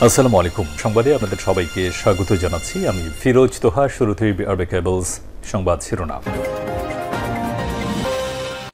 আসসালামু আলাইকুম। সংবাদে আপনাদের সবাইকে স্বাগত জানাচ্ছি। আমি ফিরোজ তোহা। শুরুতেই আরবে কেবলস সংবাদ শিরোনাম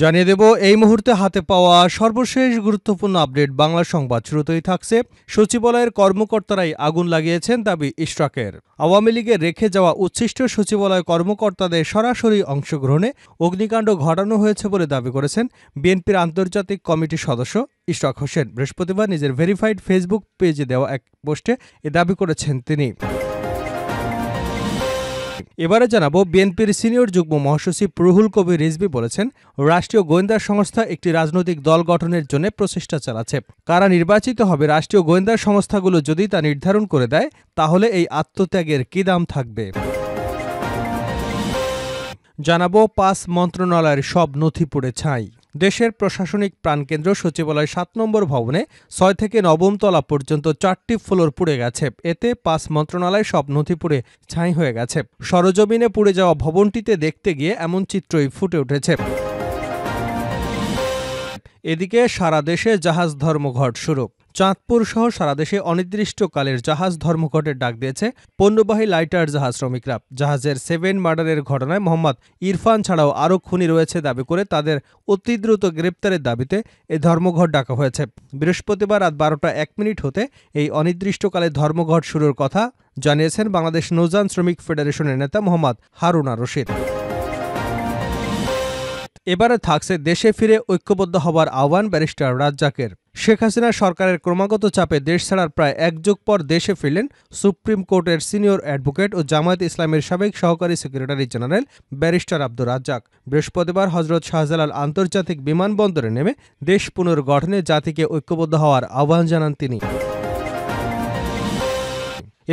জানিয়ে দেব এই মুহূর্তে হাতে পাওয়া সর্বশেষ গুরুত্বপূর্ণ আপডেট বাংলা সংবাদ। শুরুতেই থাকছে সচিবালয়ের কর্মকর্তারাই আগুন লাগিয়েছেন দাবি ইশরাকের। আওয়ামী লীগের রেখে যাওয়া উচ্ছিষ্ট সচিবালয় কর্মকর্তাদের সরাসরি অংশগ্রহণে অগ্নিকাণ্ড ঘটানো হয়েছে বলে দাবি করেছেন বিএনপির আন্তর্জাতিক কমিটির সদস্য ইশরাক হোসেন। বৃহস্পতিবার নিজের ভেরিফাইড ফেসবুক পেজে দেওয়া এক পোস্টে এ দাবি করেছেন তিনি। এবারে জানাবো বিএনপির সিনিয়র যুগ্ম মহাসচিব রুহুল কবির রিজভী বলেছেন, রাষ্ট্রীয় গোয়েন্দা সংস্থা একটি রাজনৈতিক দল গঠনের জন্য প্রচেষ্টা চালাচ্ছে। কারা নির্বাচিত হবে রাষ্ট্রীয় গোয়েন্দা সংস্থাগুলো যদি তা নির্ধারণ করে দেয়, তাহলে এই আত্মত্যাগের কী দাম থাকবে। জানাবো ৫ মন্ত্রণালয়ের সব নথি পুড়ে ছাই। দেশের প্রশাসনিক প্রাণকেন্দ্র সচিবালয় ৭ নম্বর ভবনে ৬ থেকে ৯ম তলা পর্যন্ত ৪টি ফ্লোর পুড়ে গেছে। এতে ৫ মন্ত্রণালয়ের সব নথি পুড়ে ছাই হয়ে গেছে। সরজমিনে পুড়ে যাওয়া ভবনটিতে দেখতে গিয়ে এমন চিত্রই ফুটে উঠেছে। এদিকে সারা দেশে জাহাজ ধর্মঘট শুরু। চাঁদপুর সহ সারা দেশে অনির্দিষ্টকালের জাহাজ ধর্মঘটের ডাক দিয়েছে পণ্যবাহী লাইটার জাহাজ শ্রমিকরা। জাহাজের 7 মার্ডারের ঘটনায় মোহাম্মদ ইরফান ছাড়াও আরও খুনি রয়েছে দাবি করে তাদের অতি দ্রুত গ্রেপ্তারের দাবিতে এই ধর্মঘট ডাকা হয়েছে। বৃহস্পতিবার রাত 12টা 1 মিনিট হতে এই অনির্দিষ্টকালের ধর্মঘট শুরুর কথা জানিয়েছেন বাংলাদেশ নৌযান শ্রমিক ফেডারেশনের নেতা মোহাম্মদ হারুনা রশিদ। এবারে থাকছে দেশে ফিরে ঐক্যবদ্ধ হবার আহ্বান ব্যারিস্টার রাজ্জাকের। শেখ হাসিনা সরকারের ক্রমাগত চাপে দেশ ছাড়ার প্রায় এক যুগ পর দেশে ফিরলেন সুপ্রিম কোর্টের সিনিয়র অ্যাডভোকেট ও জামায়াত ইসলামের সাবেক সহকারী secretary general barrister Abdur Razzaq. বৃহস্পতিবার হজরত শাহজালাল আন্তর্জাতিক বিমানবন্দরে নেমে দেশ পুনর্গঠনে জাতিকে ঐক্যবদ্ধ হওয়ার আহ্বান জানান তিনি।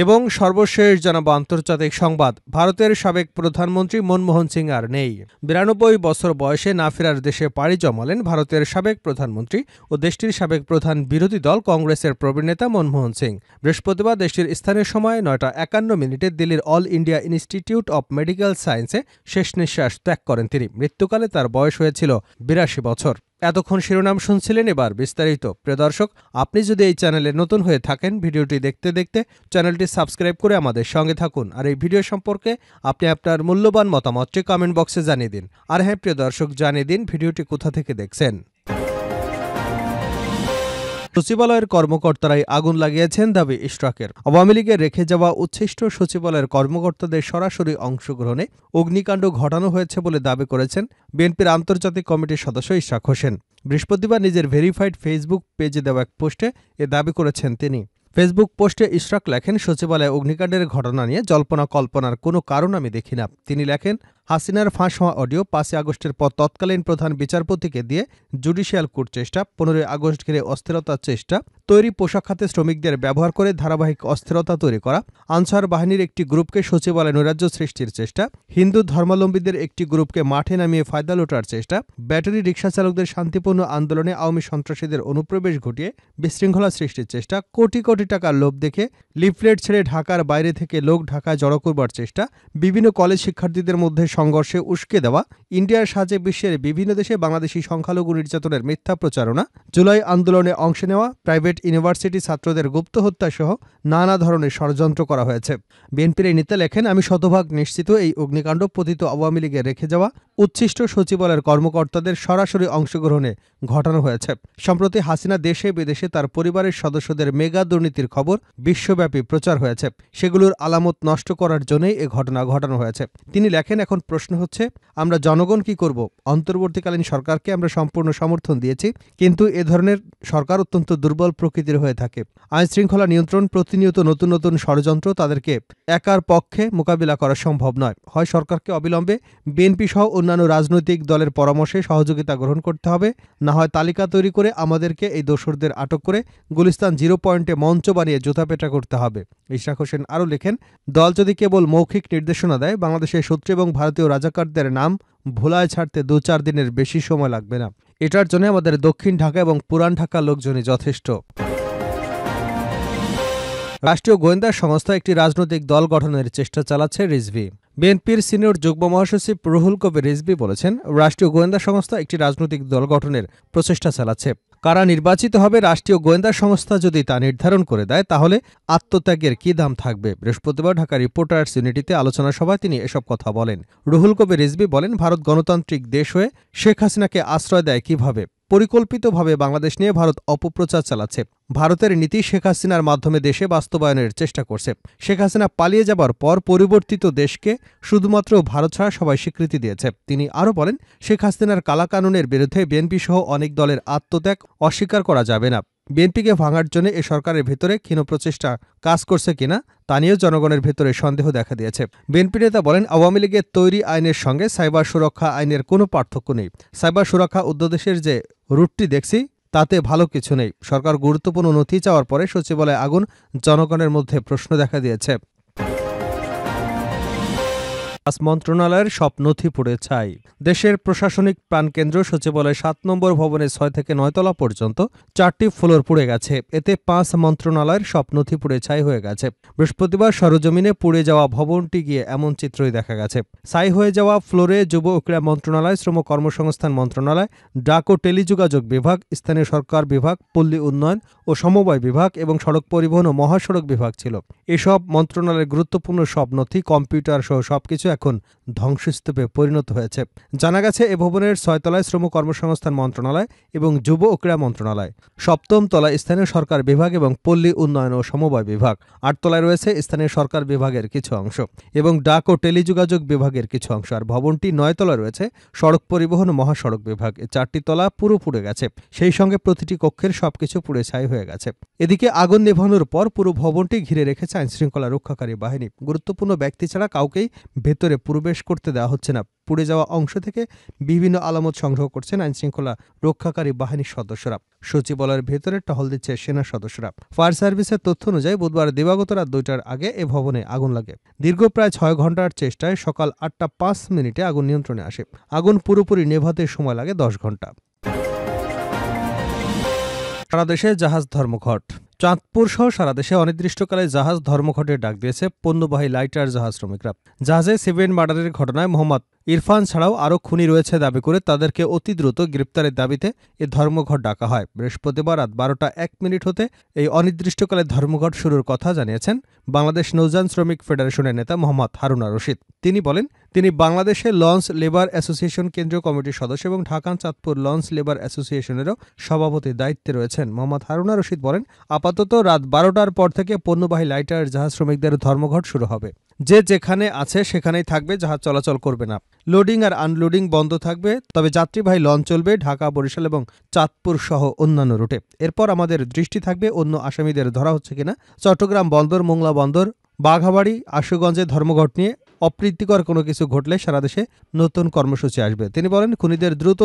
এবং সর্বশেষ জানাবো আন্তর্জাতিক সংবাদ। ভারতের সাবেক প্রধানমন্ত্রী মনমোহন সিং আর নেই। 92 বছর বয়সে না ফেরার দেশে পাড়ি জমালেন ভারতের সাবেক প্রধানমন্ত্রী ও দেশটির সাবেক প্রধান বিরোধী দল কংগ্রেসের প্রবীণ নেতা মনমোহন সিং। বৃহস্পতিবার দেশটির স্থানীয় সময় 9টা 51 মিনিটে দিল্লির all India institute of medical সায়েন্সে শেষ নিঃশ্বাস ত্যাগ করেন তিনি। মৃত্যুকালে তার বয়স হয়েছিল 82 বছর। এতক্ষণ শিরোনাম শুনছিলেন, এবার বিস্তারিত। প্রিয় দর্শক, আপনি যদি এই চ্যানেলে নতুন হয়ে থাকেন, ভিডিওটি দেখতে দেখতে চ্যানেলটি সাবস্ক্রাইব করে আমাদের সঙ্গে থাকুন। আর এই ভিডিও সম্পর্কে আপনি আপনার মূল্যবান মতামতটি কমেন্ট বক্সে জানিয়ে দিন। আর হ্যাঁ প্রিয় দর্শক, জানিয়ে দিন ভিডিওটি কোথা থেকে দেখছেন। সচিবালয়ের কর্মকর্তারাই আগুন লাগিয়েছেন দাবি ইশরাকের। আওয়ামী লীগের রেখে যাওয়া উচ্ছিষ্ট সচিবালয়ের কর্মকর্তাদের সরাসরি অংশগ্রহণে অগ্নিকাণ্ড ঘটানো হয়েছে বলে দাবি করেছেন বিএনপির আন্তর্জাতিক কমিটির সদস্য ইশরাক হোসেন। বৃহস্পতিবার নিজের ভেরিফাইড ফেসবুক পেজে দেওয়া এক পোস্টে এ দাবি করেছেন তিনি। ফেসবুক পোস্টে ইশরাক লেখেন, সচিবালয়ে অগ্নিকাণ্ডের ঘটনা নিয়ে জল্পনা কল্পনার কোনো কারণ আমি দেখি না। তিনি লেখেন, হাসিনার ফাঁস হওয়া অডিও 5 আগস্টের পর তৎকালীন প্রধান বিচারপতিকে দিয়ে জুডিশিয়াল কুট চেষ্টা, 15 আগস্ট ঘিরে অস্থিরতার চেষ্টা, তৈরি পোশাক খাতে শ্রমিকদের ব্যবহার করে ধারাবাহিক অস্থিরতা তৈরি করা, আনসার বাহিনীর একটি গ্রুপকে সচিবালয়ে নৈরাজ্য সৃষ্টির চেষ্টা, হিন্দু ধর্মাবলম্বীদের একটি গ্রুপকে মাঠে নামিয়ে ফায়দা লোটার চেষ্টা, ব্যাটারি রিকশা চালকদের শান্তিপূর্ণ আন্দোলনে আওয়ামী সন্ত্রাসীদের অনুপ্রবেশ ঘটিয়ে বিশৃঙ্খলা সৃষ্টির চেষ্টা, কোটি কোটি টাকার লোভ দেখে লিফলেট ছেড়ে ঢাকার বাইরে থেকে লোক ঢাকায় জড়ো করবার চেষ্টা, বিভিন্ন কলেজ শিক্ষার্থীদের মধ্যে সংঘর্ষে উস্কে দেওয়া, ইন্ডিয়ার সাহায্যে বিশ্বের বিভিন্ন দেশে বাংলাদেশি সংখ্যালঘু নির্যাতনের মিথ্যা প্রচারণা, জুলাই আন্দোলনে অংশ নেওয়া, প্রাইভেট ইউনিভার্সিটি ছাত্রদের গুপ্ত হত্যা সহ নানা ধরনের ষড়যন্ত্র করা হয়েছে। বিএনপির এই নেতা লেখেন, আমি শতভাগ নিশ্চিত এই অগ্নিকাণ্ড পতিত আওয়ামী লীগের রেখে যাওয়া উচ্ছিষ্ট সচিবালয়ের কর্মকর্তাদের সরাসরি অংশগ্রহণে ঘটানো হয়েছে। সম্প্রতি হাসিনা দেশে বিদেশে তার পরিবারের সদস্যদের মেগা দুর্নীতির খবর বিশ্বব্যাপী প্রচার হয়েছে। সেগুলোর আলামত নষ্ট করার জন্যই এ ঘটনা ঘটানো হয়েছে। তিনি লেখেন, এখন প্রশ্ন হচ্ছে আমরা জনগণ কি করব? অন্তর্বর্তীকালীন সরকারকে আমরা সম্পূর্ণ সমর্থন দিয়েছি, কিন্তু এ ধরনের সরকার অত্যন্ত দুর্বল প্রকৃতির হয়ে থাকে। আইন শৃঙ্খলা নিয়ন্ত্রণ, প্রতিনিয়ত নতুন নতুন ষড়যন্ত্র, তাদেরকে একার পক্ষে মোকাবিলা করা সম্ভব নয়। হয় সরকারকে অবিলম্বে বিএনপি সহ অন্যান্য রাজনৈতিক দলের পরামর্শে সহযোগিতা গ্রহণ করতে হবে, না হয় তালিকা তৈরি করে আমাদেরকে এই দোসরদের আটক করে গুলিস্তান 0 পয়েন্টে মঞ্চ বানিয়ে জুতাপেটা করতে হবে। ইশরাক হোসেন আরও লেখেন, দল যদি কেবল মৌখিক নির্দেশনা দেয়, বাংলাদেশের শত্রু এবং ভারতীয় রাজাকারদের নাম ভোলায় ছাড়তে 2-4 দিনের বেশি সময় লাগবে না। এটার জন্য আমাদের দক্ষিণ ঢাকা এবং পুরান ঢাকার লোকজনই যথেষ্ট। রাষ্ট্রীয় গোয়েন্দা সংস্থা একটি রাজনৈতিক দল গঠনের চেষ্টা চালাচ্ছে রিজভী। বিএনপির সিনিয়র যুগ্ম মহাসচিব রুহুল কবির রিজভী বলেছেন, রাষ্ট্রীয় গোয়েন্দা সংস্থা একটি রাজনৈতিক দল গঠনের প্রচেষ্টা চালাচ্ছে। কারা নির্বাচিত হবে রাষ্ট্রীয় গোয়েন্দা সংস্থা যদি তা নির্ধারণ করে দেয় তাহলে আত্মত্যাগের কী দাম থাকবে? বৃহস্পতিবার ঢাকা রিপোর্টার্স ইউনিটিতে আলোচনা সভায় তিনি এসব কথা বলেন। রুহুল কবির রিজভী বলেন, ভারত গণতান্ত্রিক দেশ হয়ে শেখ হাসিনাকে আশ্রয় দেয় কিভাবে? পরিকল্পিতভাবে বাংলাদেশ নিয়ে ভারত অপপ্রচার চালাচ্ছে। ভারতের নীতি শেখ হাসিনার মাধ্যমে দেশে বাস্তবায়নের চেষ্টা করছে। শেখ হাসিনা পালিয়ে যাবার পর পরিবর্তিত দেশকে শুধুমাত্র ভারত ছাড়া সবাই স্বীকৃতি দিয়েছে। তিনি আরও বলেন, শেখ হাসিনার কালাকানুনের বিরুদ্ধে বিএনপি সহ অনেক দলের আত্মত্যাগ অস্বীকার করা যাবে না। বিএনপিকে ভাঙার জন্য এ সরকারের ভেতরে ক্ষীণ প্রচেষ্টা কাজ করছে কিনা তা নিয়েও জনগণের ভেতরে সন্দেহ দেখা দিয়েছে। বিএনপি নেতা বলেন, আওয়ামী লীগের তৈরি আইনের সঙ্গে সাইবার সুরক্ষা আইনের কোনো পার্থক্য নেই। সাইবার সুরক্ষা অধ্যাদেশের যে রুটটি দেখছি তাতে ভালো কিছু নেই। সরকার গুরুত্বপূর্ণ নথি চাওয়ার পরে সচিবালয়ে আগুন, জনগণের মধ্যে প্রশ্ন দেখা দিয়েছে। মন্ত্রণালয়ের সব নথি পুড়ে ছাই। দেশের প্রশাসনিক প্রাণকেন্দ্র সচিবালয় ৭ নম্বর ভবনের ৬ থেকে ৯ তলা পর্যন্ত ৪টি ফ্লোর পুড়ে গেছে। এতে ৫ মন্ত্রণালয়ের সব নথি পুড়ে ছাই হয়ে গেছে। বৃহস্পতিবার সরজমিনে পুড়ে যাওয়া ভবনটি গিয়ে এমন চিত্রই দেখা গেছে। ছাই হয়ে যাওয়া ফ্লোরে যুব ও ক্রীড়া মন্ত্রণালয়, শ্রম কর্মসংস্থান মন্ত্রণালয়, ডাক ও টেলিযোগাযোগ বিভাগ, স্থানীয় সরকার বিভাগ, পল্লী উন্নয়ন ও সমবায় বিভাগ এবং সড়ক পরিবহন ও মহাসড়ক বিভাগ ছিল। এসব মন্ত্রণালয়ের গুরুত্বপূর্ণ সব নথি, কম্পিউটার সহ সবকিছু এখন ধ্বংসস্তূপে পরিণত হয়েছে। জানা গেছে, এ ভবনের ৬ তলায় শ্রম কর্মসংস্থান মন্ত্রণালয় এবং যুব ও ক্রীড়া মন্ত্রণালয়, ৭ম তলায় স্থানীয় সরকার বিভাগ এবং পল্লী উন্নয়ন ও সমবায় বিভাগ, ৮ তলায় রয়েছে স্থানীয় সরকার বিভাগের কিছু অংশ এবং ডাক ও টেলিযোগাযোগ বিভাগের কিছু অংশ। আর ভবনটি ৯ তলায় রয়েছে সড়ক পরিবহন ও মহাসড়ক বিভাগ। ৪টি তলা পুরো পুড়ে গেছে। সেই সঙ্গে প্রতিটি কক্ষের সবকিছু পুড়ে ছাই হয়ে গেছে। এদিকে আগুন নেভানোর পর পুরো ভবনটি ঘিরে রেখেছে আইনশৃঙ্খলা রক্ষাকারী বাহিনী। গুরুত্বপূর্ণ ব্যক্তি ছাড়া কাউকেই ভেতরে প্রবেশ করতে দেওয়া হচ্ছে না। পুড়ে যাওয়া অংশ থেকে বিভিন্ন আলামত সংগ্রহ করছেন আইনশৃঙ্খলা রক্ষাকারী বাহিনীর সদস্যরা। সচিবালয়ের ভেতরে টহল দিচ্ছে সেনা সদস্যরা। ফায়ার সার্ভিসের তথ্য অনুযায়ী বুধবার দিবাগত রাত ২টার আগে এ ভবনে আগুন লাগে। দীর্ঘ প্রায় ৬ ঘন্টার চেষ্টায় সকাল ৮টা ৫ মিনিটে আগুন নিয়ন্ত্রণে আসে। আগুন পুরোপুরি নেভাতে সময় লাগে ১০ ঘন্টা। সারা দেশে জাহাজ ধর্মঘট। চাঁদপুর সহ সারা দেশে অনির্দিষ্টকালে জাহাজ ধর্মঘটের ডাক দিয়েছে পণ্যবাহী লাইটার জাহাজ শ্রমিকরা। জাহাজে 7 মার্ডারের ঘটনায় মোহাম্মদ ইরফান ছাড়াও আরও খুনি রয়েছে দাবি করে তাদেরকে অতি দ্রুত গ্রেপ্তারের দাবিতে এ ধর্মঘট ডাকা হয়। বৃহস্পতিবার রাত 12টা 1 মিনিট হতে এই অনির্দিষ্টকালে ধর্মঘট শুরুর কথা জানিয়েছেন বাংলাদেশ নৌযান শ্রমিক ফেডারেশনের নেতা মোহাম্মদ হারুনা রশিদ। তিনি বলেন, তিনি বাংলাদেশে লঞ্চ লেবার অ্যাসোসিয়েশন কেন্দ্রীয় কমিটির সদস্য এবং ঢাকা চাঁদপুর লঞ্চ লেবার অ্যাসোসিয়েশনেরও সভাপতির দায়িত্বে রয়েছেন। মোহাম্মদ হারুনা রশিদ বলেন, আপাতত রাত 12টার পর থেকে পণ্যবাহী লাইটার জাহাজ শ্রমিকদের ধর্মঘট শুরু হবে। যে যেখানে আছে সেখানেই থাকবে, জাহাজ চলাচল করবে না। লোডিং আর আনলোডিং বন্ধ থাকবে, তবে যাত্রীবাহী লঞ্চ চলবে ঢাকা, বরিশাল এবং চাঁদপুর সহ অন্যান্য রুটে। এরপর আমাদের দৃষ্টি থাকবে অন্য আসামিদের ধরা হচ্ছে কিনা। চট্টগ্রাম বন্দর, মোংলা বন্দর, বাঘাবাড়ি, আশুগঞ্জে ধর্মঘট নিয়ে অপ্রীতিকর কোনো কিছু ঘটলে সারা দেশে নতুন কর্মসূচি আসবে। তিনি বলেন, খুনিদের দ্রুত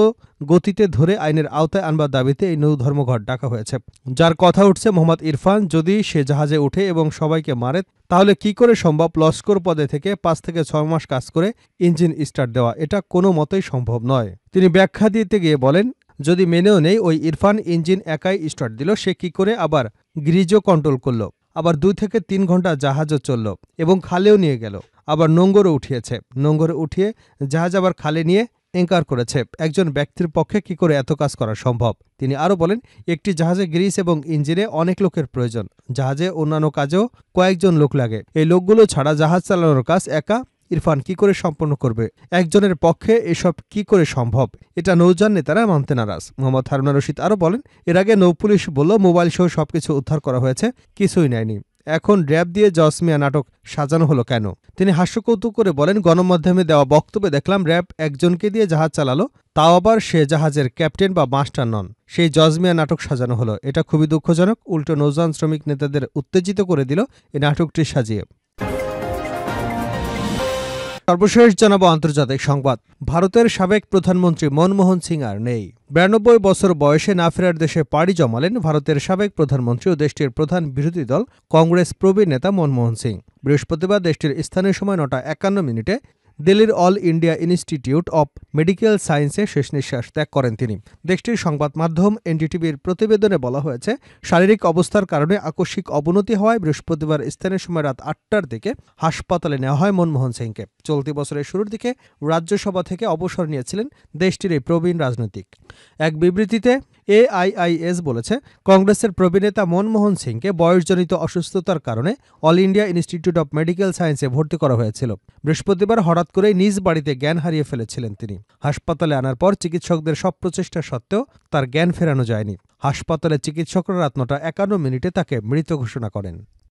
গতিতে ধরে আইনের আওতায় আনবার দাবিতে এই নৌ ধর্মঘট ডাকা হয়েছে। যার কথা উঠছে মোহাম্মদ ইরফান যদি সে জাহাজে উঠে এবং সবাইকে মারে, তাহলে কি করে সম্ভব লস্কর পদে থেকে ৫ থেকে ৬ মাস কাজ করে ইঞ্জিন স্টার্ট দেওয়া? এটা কোনো মতেই সম্ভব নয়। তিনি ব্যাখ্যা দিতে গিয়ে বলেন, যদি মেনেও নেই ওই ইরফান ইঞ্জিন একাই স্টার্ট দিল, সে কি করে আবার গ্রিজও কন্ট্রোল করলো, আবার 2 থেকে 3 ঘন্টা জাহাজও চলল এবং খালেও নিয়ে গেল, আবার নোঙ্গরও উঠিয়েছে, নোঙ্গরে উঠিয়ে জাহাজ আবার খালে নিয়ে এঙ্কার করেছে। একজন ব্যক্তির পক্ষে কি করে এত কাজ করা সম্ভব? তিনি আরও বলেন, একটি জাহাজে গ্রিস এবং ইঞ্জিনে অনেক লোকের প্রয়োজন। জাহাজে অন্যান্য কাজেও কয়েকজন লোক লাগে। এই লোকগুলো ছাড়া জাহাজ চালানোর কাজ একা ইরফান কি করে সম্পন্ন করবে? একজনের পক্ষে এসব কি করে সম্ভব? এটা নৌযান নেতারা মানতে নারাজ। মোহাম্মদ হারুনা রশিদ আরও বলেন, এর আগে নৌপুলিশ বলল মোবাইল সহ সবকিছু উদ্ধার করা হয়েছে, কিছুই নেয়নি। এখন র্যাব দিয়ে জসমিয়া নাটক সাজানো হলো কেন? তিনি হাস্যকৌতুক করে বলেন, গণমাধ্যমে দেওয়া বক্তব্যে দেখলাম র্যাব একজনকে দিয়ে জাহাজ চালালো, তাও আবার সে জাহাজের ক্যাপ্টেন বা মাস্টার নন। সেই জসমিয়া নাটক সাজানো হলো। এটা খুবই দুঃখজনক। উল্টো নৌযান শ্রমিক নেতাদের উত্তেজিত করে দিল এই নাটকটি সাজিয়ে। সর্বশেষ জানাবো আন্তর্জাতিক সংবাদ। ভারতের সাবেক প্রধানমন্ত্রী মনমোহন সিং আর নেই। 92 বছর বয়সে না ফেরার দেশে পাড়ি জমালেন ভারতের সাবেক প্রধানমন্ত্রী ও দেশটির প্রধান বিরোধী দল কংগ্রেস প্রবীণ নেতা মনমোহন সিং। বৃহস্পতিবার দেশটির স্থানীয় সময় 9টা 51 মিনিটে দিল্লির all India institute of medical সায়েন্সে শেষ নিঃশ্বাস ত্যাগ করেন তিনি। দেশটির সংবাদ মাধ্যম এনডিটিভির প্রতিবেদনে বলা হয়েছে, শারীরিক অবস্থার কারণে আকস্মিক অবনতি হওয়ায় বৃহস্পতিবার স্থানীয় সময় রাত 8টার দিকে হাসপাতালে নেওয়া হয় মনমোহন সিংকে। চলতি বছরের শুরুর দিকে রাজ্যসভা থেকে অবসর নিয়েছিলেন দেশটির এই প্রবীণ রাজনৈতিক। এক বিবৃতিতে এআইআইএস বলেছে, কংগ্রেসের প্রবীণেতা মনমোহন সিংকে বয়সজনিত অসুস্থতার কারণে all India institute of medical সায়েন্সে ভর্তি করা হয়েছিল। বৃহস্পতিবার হঠাৎ করেই নিজ বাড়িতে জ্ঞান হারিয়ে ফেলেছিলেন তিনি। হাসপাতালে আনার পর চিকিৎসকদের সব প্রচেষ্টা সত্ত্বেও তার জ্ঞান ফেরানো যায়নি। হাসপাতালে চিকিৎসকরা রাত ৯টা ৫১ মিনিটে তাকে মৃত ঘোষণা করেন।